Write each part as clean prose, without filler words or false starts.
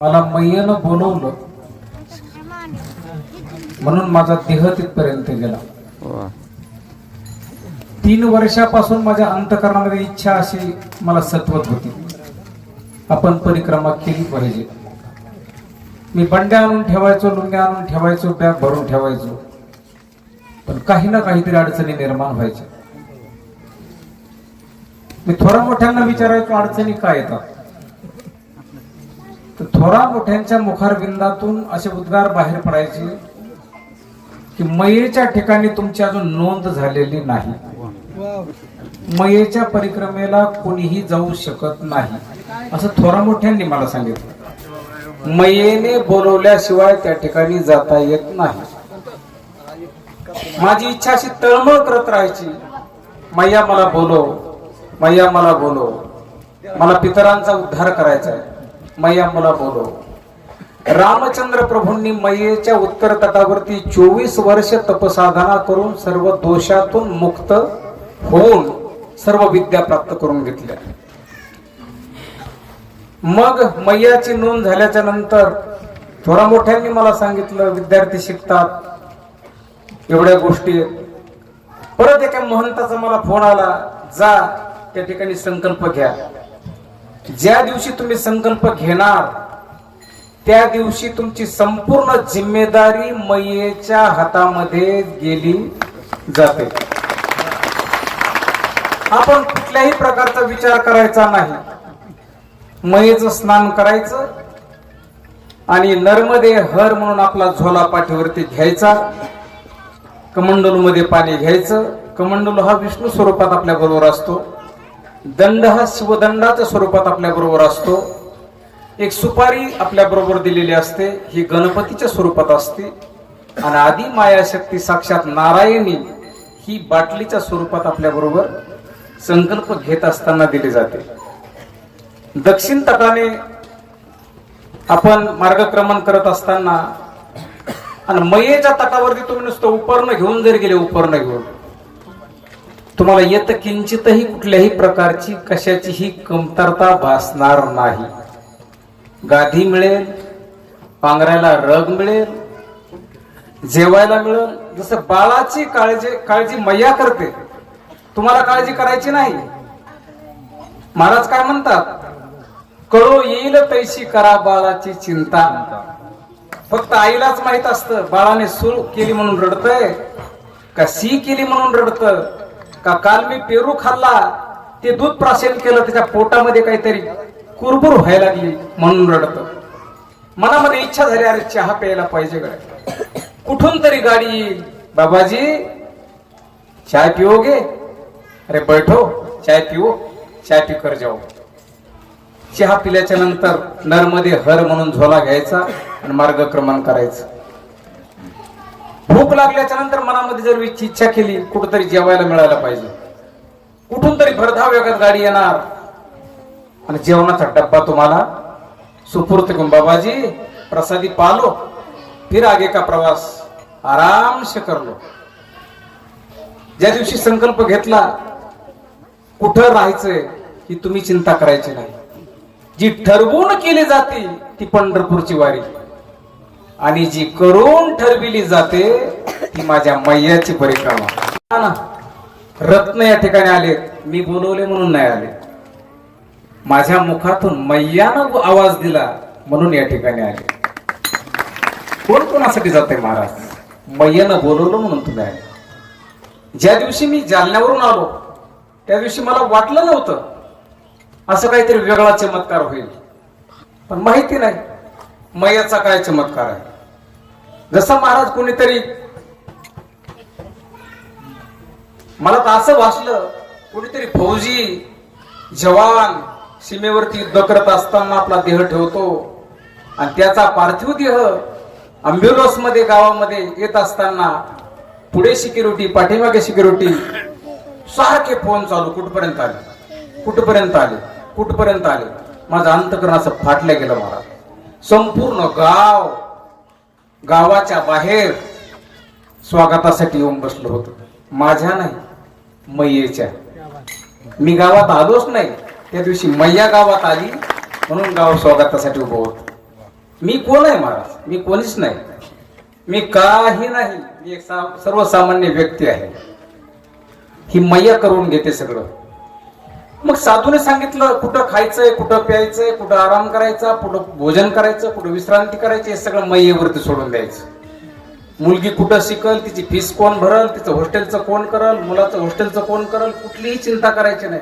मला मैयानं बोलवलं म्हणून माझा देह तिथपर्यंत गेला. 3 वर्षापासून माझ्या अंतःकरणामध्ये इच्छा अशी मला सत्वत होती, आपण परिक्रमा केली पाहिजे. मी बंड्या आणून ठेवायचो, लुंग्या आणून ठेवायचो, बॅग भरून ठेवायचो, पण काही ना काहीतरी अडचणी निर्माण व्हायच्या. मी थोड्या मोठ्यांना विचारायचो अडचणी काय येतात, तर थोडा मोठ्यांच्या मुखारविंदातून असे उद्गार बाहेर पडायचे की मयेच्या ठिकाणी तुमची अजून नोंद झालेली नाही, मयेच्या परिक्रमेला कोणीही जाऊ शकत नाही, असं थोडा मोठ्यांनी मला सांगितलं. मयेने बोलवल्याशिवाय त्या ठिकाणी जाता येत नाही. माझी इच्छा अशी तळमळ करत राहायची, मैया मला बोलव, मैया मला बोलव, मला पितरांचा उद्धार करायचा आहे, मैया मला बोलव. रामचंद्र प्रभूंनी मैयेच्या उत्तर तटावरती 24 वर्ष तपसाधना करून सर्व दोषातून मुक्त होऊन सर्व विद्या प्राप्त करून घेतल्या. मग मैयाची नोंद झाल्याच्या नंतर थोडा मोठ्यांनी मला सांगितलं, विद्यार्थी शिकतात, एवढ्या गोष्टी. परत एका महंताचा मला फोन आला, जा त्या ठिकाणी संकल्प घ्या. ज्या दिवशी तुम्ही संकल्प घेणार त्या दिवशी तुमची संपूर्ण जिम्मेदारी मैयेच्या हातामध्ये गेली जाते. आपण कुठल्याही प्रकारचा विचार करायचा नाही. मैयेचं स्नान करायचं आणि नर्मदे हर म्हणून आपला झोला पाठीवरती घ्यायचा, कमंडलू मध्ये पाणी घ्यायचं. कमंडलू हा विष्णू स्वरूपात आपल्या बरोबर असतो, दंड हा शिवदंडाच्या स्वरूपात आपल्या बरोबर असतो. एक सुपारी आपल्या बरोबर दिलेली असते, ही गणपतीच्या स्वरूपात असते. आणि आदी माया शक्ती साक्षात नारायणी ही बाटलीच्या स्वरूपात आपल्या बरोबर संकल्प घेत असताना दिली जाते. दक्षिण तटाने आपण मार्गक्रमण करत असताना आणि मैयेच्या तटावरती तुम्ही नुसतं उपरणं घेऊन जर गेले, उपरणं घेऊन, तुम्हाला येत किंचितही कुठल्याही प्रकारची कशाचीही कमतरता भासणार नाही. गादी मिळेल, पांघरायला रग मिळेल, जेवायला मिळेल. जसं बाळाची काळजी मैया करते, तुम्हाला काळजी करायची नाही. महाराज काय म्हणतात, कळो येईल तैशी करा बाळाची चिंता. फक्त आईलाच माहित असतं बाळाने सूळ केली म्हणून रडतय का सी केली म्हणून रडतं, का काल मी पेरू खाल्ला, ते दूध प्राशन केलं, त्याच्या पोटामध्ये काहीतरी कुरबुर व्हायला लागली म्हणून रडतं. मनामध्ये इच्छा झाली, अरे चहा प्यायला पाहिजे. कुठून तरी गाडी येईल, बाबाजी चाय पिओगे, अरे बैठो चाय पिओ, चाय पी कर जाओ. चहा पिल्याच्या नंतर नर्मदे हर म्हणून झोला घ्यायचा आणि मार्गक्रमण करायचं. भूक लागल्याच्या नंतर मनामध्ये जर इच्छा केली कुठंतरी जेवायला मिळायला पाहिजे, कुठून तरी भरधाव वेगात गाडी येणार आणि जेवणाचा डब्बा तुम्हाला सुपूर्त करून, बाबाजी प्रसादी पालो, फिर आगे का प्रवास आराम से कर लो. ज्या दिवशी संकल्प घेतला कुठं राहायचंय ही तुम्ही चिंता करायची नाही. जी ठरवून केली जाते ती पंढरपूरची वारी, आणि जी करून ठरविली जाते ती माझ्या मैयाची परिक्रमा. रत्न या ठिकाणी आले, मी बोलवले म्हणून नाही आले, माझ्या मुखातून मैयानं आवाज दिला म्हणून या ठिकाणी आले. कोण कोणासाठी जाते महाराज, मैयानं बोलवलं म्हणून तुम्ही आले. ज्या दिवशी मी जालन्यावरून आलो त्या दिवशी मला वाटलं नव्हतं असं काहीतरी वेगळा चमत्कार होईल, पण माहिती नाही मैयाचा काय चमत्कार आहे. जसं महाराज कोणीतरी, मला तर असं वाचलं, कोणीतरी फौजी जवान सीमेवरती युद्ध करत असताना आपला देह ठेवतो आणि त्याचा पार्थिव देह अँब्युलन्स मध्ये गावामध्ये येत असताना पुढे सिक्युरिटी, पाठीमागे सिक्युरिटी, सारखे फोन चालू, कुठपर्यंत आले, कुठपर्यंत आले, कुठपर्यंत आले. माझं अंतकरण असं फाटलं गेलं महाराज. संपूर्ण गावाच्या बाहेर स्वागतासाठी येऊन बसलो होतो. माझ्या नाही, मैयेच्या. मी गावात आलोच नाही, त्या दिवशी मैया गावात आली म्हणून गाव स्वागतासाठी उभं होतं. मी कोण आहे महाराज? मी कोणीच नाही, मी काही नाही, मी एक सर्वसामान्य व्यक्ती आहे. ही मैया करून घेते सगळं. मग साधूने सांगितलं कुठं खायचंय, कुठं प्यायचंय, कुठं आराम करायचा, कुठं भोजन करायचं, कुठं विश्रांती करायची, हे सगळं मैयेवरती सोडून द्यायचं. मुलगी कुठं शिकल, तिची फीस कोण भरल, तिचं हॉस्टेलचं कोण करल, मुलाचं हॉस्टेलचं कोण करल, कुठलीही चिंता करायची नाही.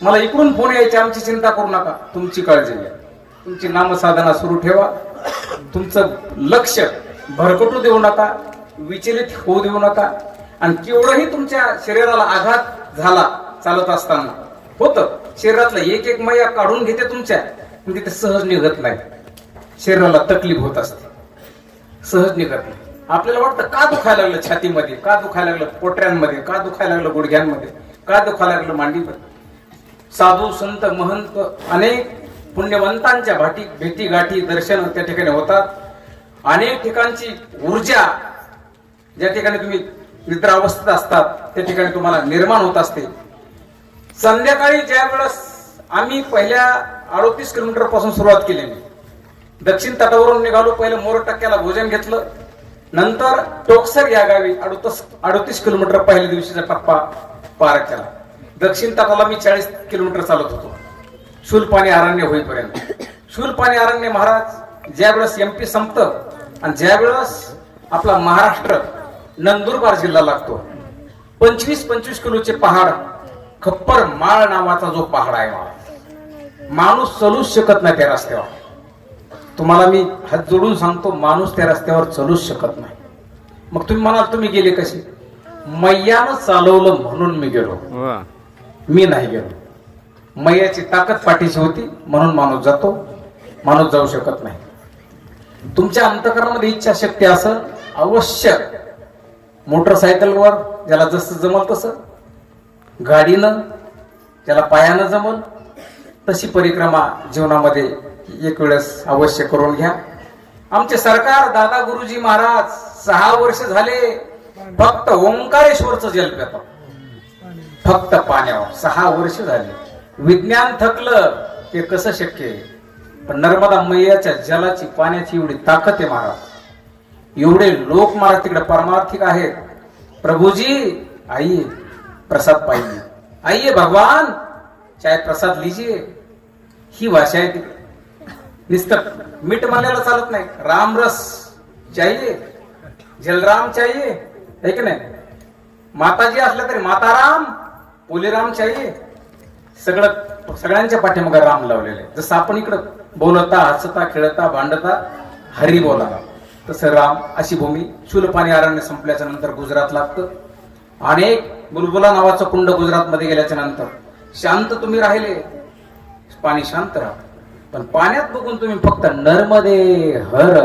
मला इकडून फोन यायचे, आमची चिंता करू नका, तुमची काळजी घ्या, तुमची नामसाधना सुरू ठेवा, तुमचं लक्ष भरकटू देऊ नका, विचलित होऊ देऊ नका. आणि केवढंही तुमच्या शरीराला आघात झाला चालत असताना, होतं शरीरातला एक एक मैया काढून घेते तुमच्या, पण तिथे सहज निघत नाही. शरीराला तकलीफ होत असते, सहज निघत नाही. आपल्याला वाटतं का दुखायला लागलं छातीमध्ये, का दुखायला लागलं पोटऱ्यांमध्ये, का दुखायला लागलं गुडघ्यांमध्ये, का दुखायला लागलं मांडीमध्ये. साधू संत महंत अनेक पुण्यवंतांच्या भेटी गाठी दर्शन त्या ठिकाणी होतात. अनेक ठिकाणची ऊर्जा ज्या ठिकाणी तुम्ही निद्रा अवस्थेत असतात त्या ठिकाणी तुम्हाला निर्माण होत असते. संध्याकाळी ज्या वेळेस आम्ही पहिल्या 38 किलोमीटर पासून सुरुवात केली, दक्षिण तटावरून निघालो. पहिलं मोर टक्क्याला भोजन घेतलं, नंतर टोकसर या गावी 38 किलोमीटर पहिल्या दिवशीचा टप्पा पार केला. दक्षिण तटाला मी 40 किलोमीटर चालत होतो, शूलपाणी अरण्य होईपर्यंत. शूलपाणी अरण्य महाराज ज्या वेळेस MP संपतं आणि ज्या वेळेस आपला महाराष्ट्र नंदुरबार जिल्हा लागतो, 25-25 किलोचे पहाड, खप्पर माळ नावाचा जो पहाड आहे, माणूस चलूच शकत नाही त्या रस्त्यावर. तुम्हाला मी हात जोडून सांगतो, माणूस त्या रस्त्यावर चलूच शकत नाही. मग तुम्ही म्हणाल तुम्ही गेले कसे? मैयानं चालवलं म्हणून मी गेलो, मी नाही गेलो. मैयाची ताकद पाठीशी होती म्हणून माणूस जातो, माणूस जाऊ शकत नाही. तुमच्या अंतःकरणामध्ये इच्छाशक्ती असं अवश्य, मोटरसायकलवर ज्याला जसं जमल तसं, गाडीनं ज्याला पायानं जमल तशी परिक्रमा जीवनामध्ये एक वेळेस अवश्य करून घ्या. आमचे सरकार दादा गुरुजी महाराज 6 वर्ष झाले फक्त ओंकारेश्वरचं जल पितात, फक्त पाण्यावर 6 वर्ष झाले. विज्ञान थकलं, ते कसं शक्य आहे? पण नर्मदा मैयाच्या जलाची, पाण्याची एवढी ताकद आहे महाराज. एवढे लोक महाराज तिकडे परमार्थिक आहेत. प्रभुजी आइए प्रसाद पाइए, आइए भगवान चाहे प्रसाद लीजिए, ही भाषा आहे तिकडे. नुसतं मीठ म्हणल्याला चालत नाही, रामरस चाहिए, जलराम चाहिए, है की नाही? माताजी असल्या तरी माताराम, पोलीराम चाहिए. सगळ्यांच्या पाठीमागे राम लावलेले. जसं आपण इकडं बोलता, हसता, खेळता, भांडता हरी बोला, तसं राम. अशी भूमी. शूलपाणी अरण्य संपल्याच्या नंतर गुजरात लागतं. अनेक बुलबुला नावाचं कुंड गुजरात मध्ये गेल्याच्या नंतर शांत तुम्ही राहिले, पाणी शांत राहत. पण पाण्यात बघून तुम्ही फक्त नर्मदे हर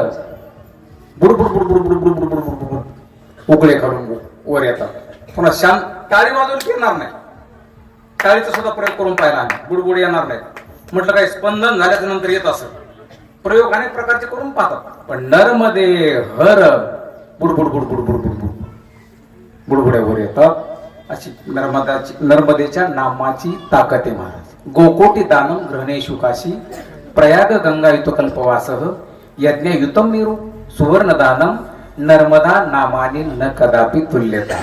बुडबुड बुडबुड बुडबुड बुडबुड बुडबुड उकळे काढून वर येतात. पुन्हा शांत. टाळी वाजवली येणार नाही, टाळीचा सुद्धा प्रयोग करून पाहिला आम्ही, बुडबुड येणार नाही. म्हटलं काय स्पंदन झाल्याच्या नंतर येत असं प्रयोग अनेक प्रकारचे करून पाहतात. पण नर्मदे हर बुडबुड बुडबुड बुडबुड बुडबुड बुडबुड्यावर येतात. अशी नर्मदेच्या नामाची ताकद आहे महाराज. गोकोटी दानम ग्रहणेषु काशी, प्रयाग गंगा युत कल्पवासः, यज्ञ युतम मेरू सुवर्ण दानम, नर्मदा नामानी न कदापि तुल्यता.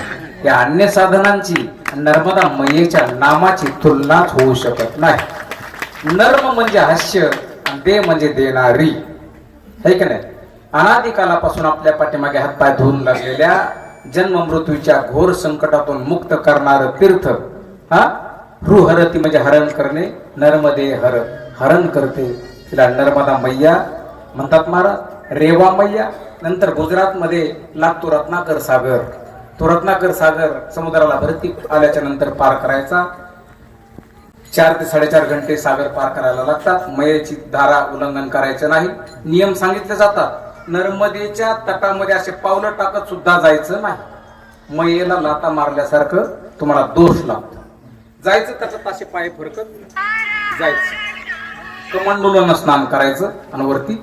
या अन्य साधनांची नर्मदा मैयेच्या नामाची तुलनाच होऊ शकत नाही. नर्म म्हणजे हास्य, दे म्हणजे देणारी, है की नाही? अनादिकालापासून आपल्या पाठीमागे हातपाय धुवून लागलेल्या, जन्म मृत्यूच्या घोर संकटातून मुक्त करणार तीर्थ. हृहरती म्हणजे हरण करणे, नर्मदे हर हरण करते, तिला नर्मदा मैया म्हणतात महाराज. रेवा मैया. नंतर गुजरात मध्ये लागतो रत्नाकर सागर. तो रत्नाकर सागर समुद्राला भरती आल्याच्या नंतर पार करायचा. 4 ते 4.5 घंटे सागर पार करायला लागतात. मैयाची धारा उल्लंघन करायचं नाही, नियम सांगितले जातात. नर्मदेच्या तटामध्ये असे पावलं टाकत सुद्धा जायचं नाही. मैयेला लाता मारल्यासारखं तुम्हाला दोष लागतो. जायचं त्याच्यात असे पाय फरकत जायचं, कमांडोलन स्नान करायचं आणि वरती.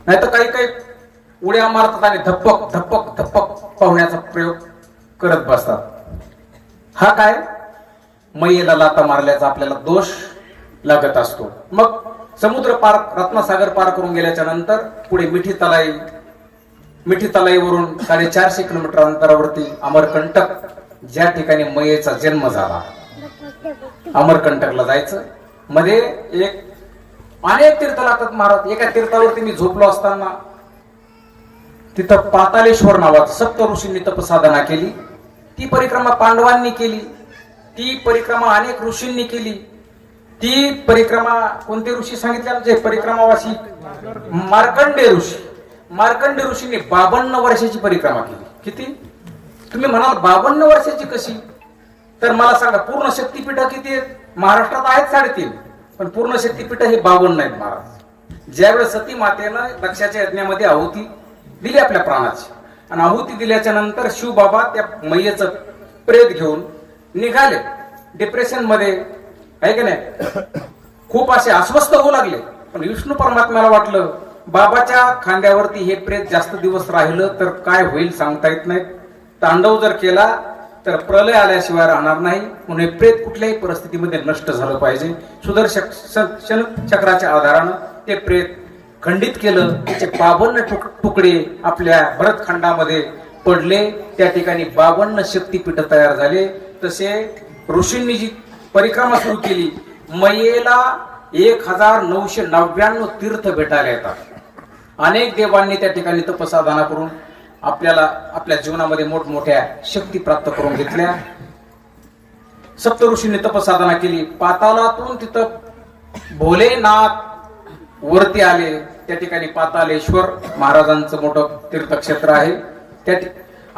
नाही तर काही काही उड्या मारतात आणि धप्पक धप्पक धप्पक पाहुण्याचा प्रयोग करत बसतात. हा काय? मैयेला लाता मारल्याचा आपल्याला दोष लागत असतो. मग समुद्र पार रत्नसागर पार करून गेल्याच्या नंतर पुढे मिठी तलाईवरून 450 किलोमीटर अंतरावरती अमरकंटक, ज्या ठिकाणी मयेचा जन्म झाला, अमरकंटकला जायचं. मध्ये अनेक तीर्थ लागतात महाराज. एका तीर्थावरती मी झोपलो असताना तिथं पातालेश्वर नावात सप्त ऋषींनी तपसाधना केली. ती परिक्रमा पांडवांनी केली, ती परिक्रमा अनेक ऋषींनी केली. ती परिक्रमा कोणते ऋषी सांगितले आमचे परिक्रमावासी? मार्कंडेय ऋषी. मार्कंडेय ऋषींनी 52 वर्षाची परिक्रमा केली. किती? तुम्ही म्हणाल 52 वर्षाची कशी? तर मला सांगा, पूर्ण शक्तीपीठ किती आहेत? महाराष्ट्रात आहेत 3.5, पण पूर्ण शक्तीपीठ हे 52 आहेत महाराज. ज्यावेळेस सती मातेनं दक्षाच्या यज्ञामध्ये आहुती दिली आपल्या प्राणाची, आणि आहुती दिल्याच्या नंतर शिवबाबा त्या मैयेचं प्रेत घेऊन निघाले डिप्रेशन मध्ये, आहे की नाही. खूप असे अस्वस्थ होऊ लागले. पण विष्णू परमात्म्याला वाटलं बाबाच्या खांद्यावरती हे प्रेत जास्त दिवस राहिलं तर काय होईल सांगता येत नाही. तांडव जर केला तर प्रलय आल्याशिवाय राहणार नाही, म्हणून हे प्रेत कुठल्याही परिस्थितीमध्ये नष्ट झालं पाहिजे. सुदर्शन चक्राच्या आधारानं ते प्रेत खंडित केलं. त्याचे 52 तुकडे आपल्या भरतखंडामध्ये पडले. त्या ठिकाणी 52 शक्तीपीठ तयार झाले. तसे ऋषींनी जी परिक्रमा सुरू केली, मयेला 1999 तीर्थ भेटायला येतात. अनेक देवांनी त्या ठिकाणी तपसाधना करून आपल्याला आपल्या जीवनामध्ये मोठमोठ्या शक्ती प्राप्त करून घेतल्या. सप्त ऋषींनी तपसाधना केली. पातालातून तिथं भोलेनाथ वरती आले. त्या ठिकाणी पातालेश्वर महाराजांचं मोठं तीर्थक्षेत्र आहे. त्या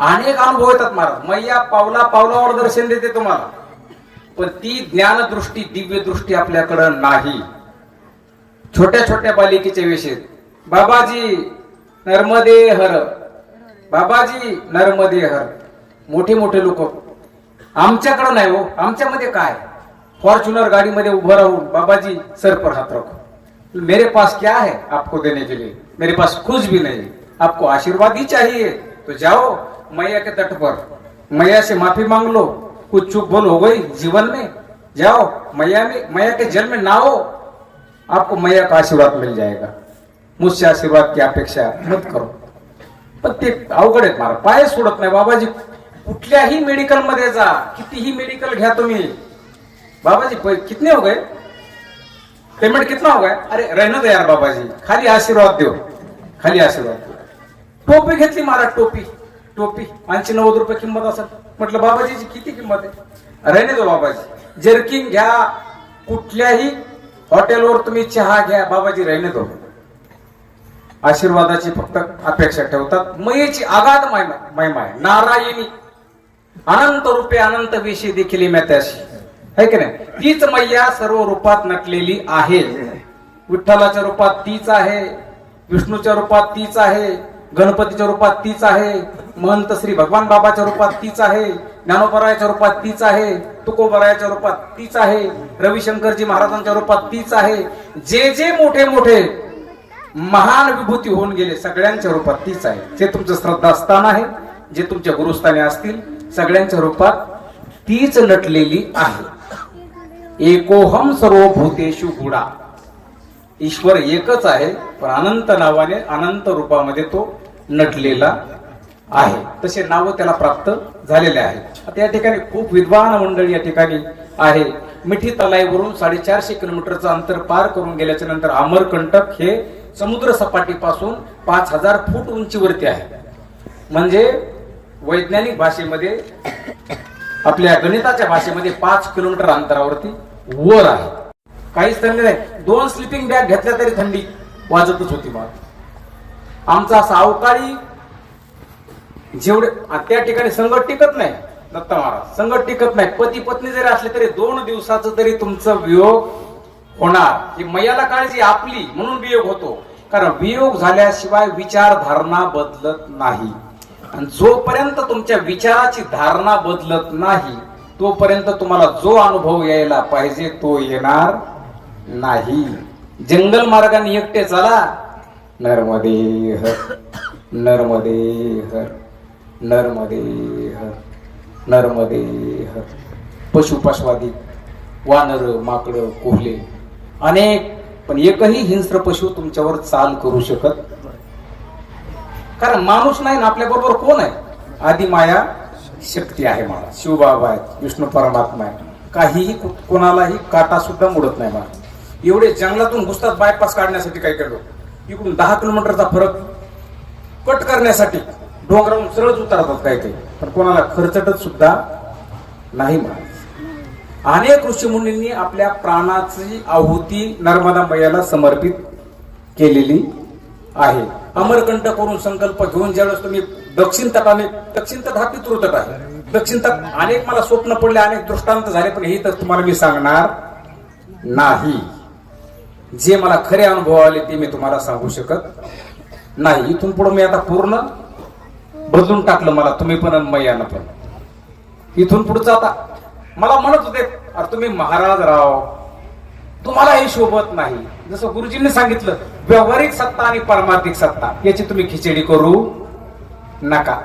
अनेक अनुभव येतात महाराज. मैया पावला पावलावर दर्शन देते तुम्हाला, पण ती ज्ञानदृष्टी, दिव्य दृष्टी आपल्याकडं नाही. छोट्या छोट्या बालिकेच्या वेशेत बाबाजी नर्मदे हर, बाबाजी नर्मदे हर. मोठे मोठे लोक आमच्याकडं नाही हो. आमच्यामध्ये काय? फॉर्च्युनर गाडीमध्ये उभं राहून बाबाजी सर पर हाथ रखो, मेरे पास क्या है आपको देने के लिए, मेरे पास कुछ भी नहीं, आपको आशीर्वाद ही चाहिए तो जाओ मैया के तट पर, मैया से माफी मांग लो, कुछ चूक भूल हो गई जीवन में, जाओ मैया के जल में नहाओ, आपको मैया का आशीर्वाद मिल जाएगा. मुझसे आशीर्वाद की अपेक्षा मत करो. पण ते अवघड आहेत महाराज. पाय सोडत नाही बाबाजी. कुठल्याही मेडिकल मध्ये जा, कितीही मेडिकल घ्या तुम्ही, बाबाजी कितने हो गए, पेमेंट कितना हो गया, अरे रहने दो यार बाबाजी, खाली आशीर्वाद दो, खाली आशीर्वाद दो. टोपी घेतली महाराज, टोपी 80-90 रुपये किंमत असेल. म्हटलं बाबाजीची किती किंमत आहे? रहने दो बाबाजी. जर्किंग घ्या, कुठल्याही हॉटेलवर तुम्ही चहा घ्या, बाबाजी रहने दो. आशीर्वादाची फक्त अपेक्षा ठेवतात. मयेची आगाध महिमा आहे. नारायणी अनंत रूपे अनंत वेशी देखील त्याशी, है की नाही. तीच मैया सर्व रूपात नटलेली आहे. विठ्ठलाच्या रूपात तीच आहे, विष्णूच्या रूपात तीच आहे, गणपतीच्या रूपात तीच आहे, महंत श्री भगवान बाबाच्या रूपात तीच आहे, ज्ञानोबरायाच्या रूपात तीच आहे, तुकोबरायाच्या रूपात तीच आहे, रविशंकरजी महाराजांच्या रूपात तीच आहे. जे जे मोठे मोठे महान विभूती होऊन गेले सगळ्यांच्या रूपात तीच आहे. जे तुमचं श्रद्धास्थान आहे, जे तुमच्या गुरुस्थानी असतील, सगळ्यांच्या रूपात तीच नटलेली आहे. एकोहम सर्वभूतेषु गुडा. ईश्वर एकच आहे, पण अनंत नावाने अनंत रूपामध्ये तो नटलेला आहे. तसे नाव त्याला प्राप्त झालेले आहे. आता या ठिकाणी खूप विद्वान मंडळी या ठिकाणी आहे. मिठी तलाईवरून 450 किलोमीटरचं अंतर पार करून गेल्याच्या नंतर अमरकंटक हे समुद्र सपाटीपासून 5000 फूट उंचीवरती आहे. म्हणजे वैज्ञानिक भाषेमध्ये, आपल्या गणिताच्या भाषेमध्ये 5 किलोमीटर अंतरावरती वर आहे. काहीच थंडी नाही. 2 स्लिपिंग बॅग घेतल्या तरी थंडी वाजतच होती. मला आमचा असा अवकाळी जेवढे त्या ठिकाणी संकट टिकत नाही. दत्त महाराज संकट टिकत नाही. पती पत्नी जरी असले तरी 2 दिवसाचं तरी तुमचं वियोग होणार. ही मैयाला काळजी आपली म्हणून वियोग होतो. कारण वियोग झाल्याशिवाय विचारधारणा बदलत नाही. आणि जोपर्यंत तुमच्या विचाराची धारणा बदलत नाही तोपर्यंत तुम्हाला जो अनुभव यायला पाहिजे तो येणार नाही. जंगल मार्गाने एकटे चला, नर्मदे हर, नर्मदे हर, नर्मदे हर, नर्मदे हर. पशुपशवादी वानर, माकड, कोल्हे, अनेक पण एकही हिंस्र पशु तुमच्यावर चाल करू शकत, कारण माणूस नाही ना आपल्या बरोबर कोण आहे? आधी माया शक्ती आहे, मला शिवबाबा आहेत, विष्णू परमात्मा आहे, काहीही कोणालाही काटा सुद्धा मुडत नाही. मला एवढे जंगलातून घुसतात बायपास काढण्यासाठी, काय केलं इकडून 10 किलोमीटरचा फरक कट करण्यासाठी डोंगरावरून सरळ उतरतात काही काही, पण कोणाला खर्चटत सुद्धा नाही. मला अनेक ऋषीमुनींनी आपल्या प्राणाची आहुती नर्मदा मैयाला समर्पित केलेली आहे. अमरकंठ करून संकल्प घेऊन ज्यावेळेस तुम्ही दक्षिण तट हा पितृतट आहे, दक्षिण तट अनेक मला स्वप्न पडले, अनेक दृष्टांत झाले, पण हे तर तुम्हाला मी सांगणार नाही. जे मला खरे अनुभव आले ते मी तुम्हाला सांगू शकत नाही. इथून पुढे मी आता पूर्ण बदलून टाकलं, मला तुम्ही पण मैयानं पण. इथून पुढचं आता मला म्हणत होते, अरे तुम्ही महाराज राव, तुम्हाला हे शोभत नाही. जसं गुरुजींनी सांगितलं, व्यावहारिक सत्ता आणि परमार्थिक सत्ता याची तुम्ही खिचडी करू नका.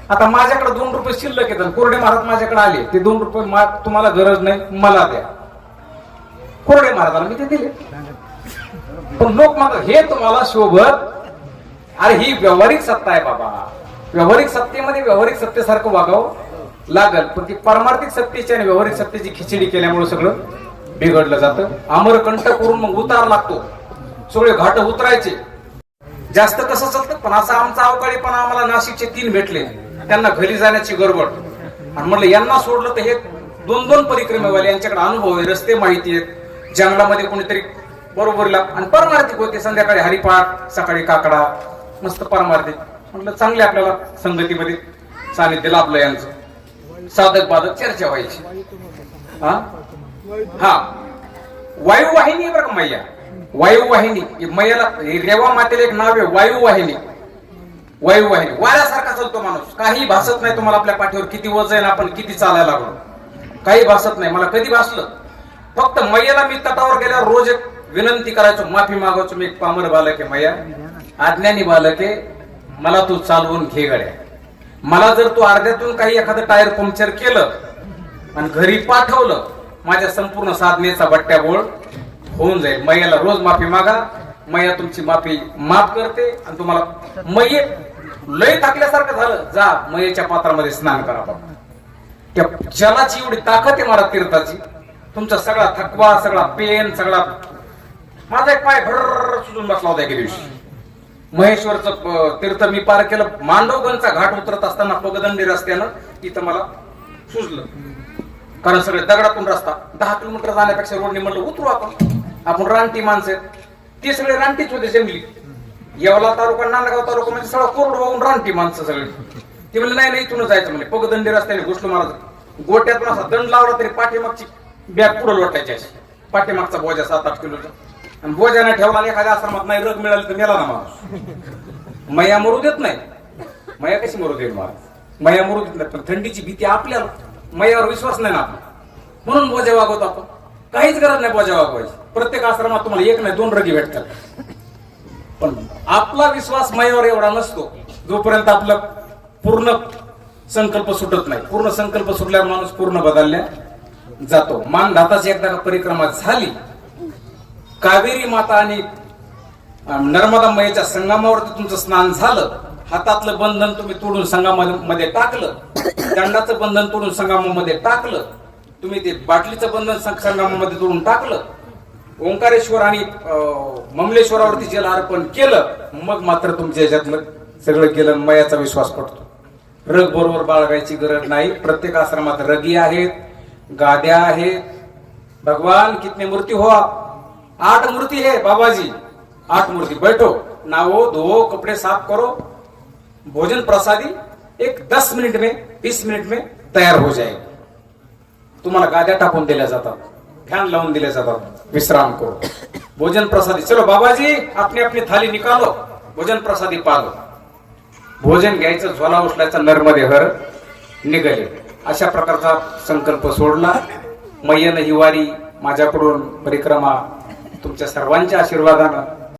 आता माझ्याकडे 2 रुपये शिल्लक येतात, कोरडे महाराज माझ्याकडे आले, ते 2 रुपये तुम्हाला गरज नाही, मला द्या. कोरडे महाराजाला मी ते दिले, पण लोक म्हणतात हे तुम्हाला शोभत. अरे ही व्यावहारिक सत्ता आहे बाबा, व्यावहारिक सत्तेमध्ये व्यावहारिक सत्तेसारखं वागावं लागल, पण ती परमार्थिक सत्तेची आणि व्यावहारिक सत्तेची खिचडी केल्यामुळे सगळं बिघडलं जातं. अमरकंठ करून मग उतार लागतो, सगळे घाट उतरायचे. जास्त कसं चालतं, पण असा आमचा अवकाळीपणा आम्हाला नाशिकचे 3 भेटले, त्यांना घरी जाण्याची गडबड, आणि म्हटलं यांना सोडलं तर हे 2-2 परिक्रमेवाले, यांच्याकडे अनुभव आहे, रस्ते माहिती आहेत, जंगलामध्ये कोणीतरी बरोबरीला, आणि परमार्थिक होते. संध्याकाळी हरिपाठ, सकाळी काकडा, मस्त परमार्थिक. म्हटलं चांगले आपल्याला संगतीमध्ये सानिध्य लाभलं, यांचं साधक बाधक चर्चा व्हायची. हा वायुवाहिनी बरं का मैया, वायुवाहिनी मैयाला, रेवा मातेला एक नाव आहे वायुवाहिनी. वायुवाहिनी वाऱ्यासारखा चालतो माणूस, काही भासत नाही तुम्हाला. आपल्या पाठीवर किती वजन, आपण किती चालायला लागलो, काही भासत नाही. मला कधी भासलं, फक्त मैयाला मी तटावर गेल्यावर रोज एक विनंती करायचो, माफी मागायचो, मी एक पामर बालक आहे मैया, आज्ञानी बालक आहे, मला तू चालवून घे गड्या. मला जर तू अर्ध्यातून काही एखादं टायर पंक्चर केलं आणि घरी पाठवलं, माझ्या संपूर्ण साधनेचा बट्ट्याबोळ होऊन जाईल. मैयाला रोज माफी मागा, मैया तुमची माफी माफ करते. आणि तुम्हाला मैये लय टाकल्यासारखं झालं, जा मैयेच्या पात्रामध्ये स्नान करा. त्या जलाची एवढी ताकद आहे मला तीर्थाची, तुमचा सगळा थकवा, सगळा पेन, सगळा. माझा एक पाय भर सुजून बसला होता एके दिवशी. महेश्वरचं तीर्थ मी पार केलं, मांडवगणचा घाट उतरत असताना पगदंडी रस्त्यानं इथं मला सुजलं, कारण सगळे दगडातून रस्ता. 10 किलोमीटर जाण्यापेक्षा रोडने म्हणलं उतरू आपण रानटी माणसं, ते सगळे रानटीच होते जंगली. येवला तालुका, नांदगाव तालुका म्हणजे सगळं कोरड वाहून रानटी माणसं सगळे. ते म्हणले नाही इथून जायचं, म्हणजे पगदंडी रस्त्याने घुसलो. महाराज गोट्यातून असा दंड लावला तरी पाठीमागची बॅग पुढे लोटायची अशी, पाठीमागचा बोजा 7-8 किलोचा, आणि बोजाने ठेवला. एखाद्या आश्रमात नाही रग मिळाली तर मेला ना माणूस. मैया मरू देत नाही. मैया कशी मरू देईल महाराज? मैया मरू देत नाही, पण थंडीची भीती आपल्याला, मैयावर विश्वास नाही ना आपला, म्हणून बोजा वागवतो आपण. काहीच गरज नाही बोजा वागवायची. प्रत्येक आश्रमात तुम्हाला 1 नाही 2 रगी भेटतात, पण आपला विश्वास मैयावर एवढा नसतो जोपर्यंत आपला पूर्ण संकल्प सुटत नाही. पूर्ण संकल्प सुटल्यावर माणूस पूर्ण बदलल्या जातो. मानधाताची एकदा परिक्रमा झाली, कावेरी माता आणि नर्मदा मैयाच्या संगमावरती तुमचं स्नान झालं, हातातलं बंधन तुम्ही तोडून संगमामध्ये टाकलं, दंडाचं बंधन तोडून संगमामध्ये टाकलं, तुम्ही ते बाटलीचं बंधन संगमामध्ये तोडून टाकलं, ओंकारेश्वर आणि ममलेश्वरावरती जल अर्पण केलं, मग मात्र तुमच्या याच्यातलं सगळं केलं. मैयाचा विश्वास पडतो. रग बरोबर बाळगायची गरज नाही. प्रत्येक आश्रमात रगी आहेत, गाद्या आहेत. भगवान कितने मूर्ति हो? 8 मूर्ति है बाबाजी, 8 मूर्ति. बैठो, नहाओ धो, कपड़े साफ करो, भोजन प्रसादी एक 10 मिनट में 20 मिनट में तयार हो जाएगा. तुम्हाला गाद्या टाकून दिल्या जातात, फॅन लावून दिले जातात, विश्राम करो. भोजन प्रसादी, चलो बाबाजी अपनी अपनी थाली निकालो, भोजन प्रसादी पालो. भोजन घ्यायचं, झोला उचलायचा, नर्मदे हर निघाले. अशा प्रकारचा संकल्प सोडला. मैय्यानं ही वारी माझ्याकडून परिक्रमा तुमच्या सर्वांच्या आशीर्वादानं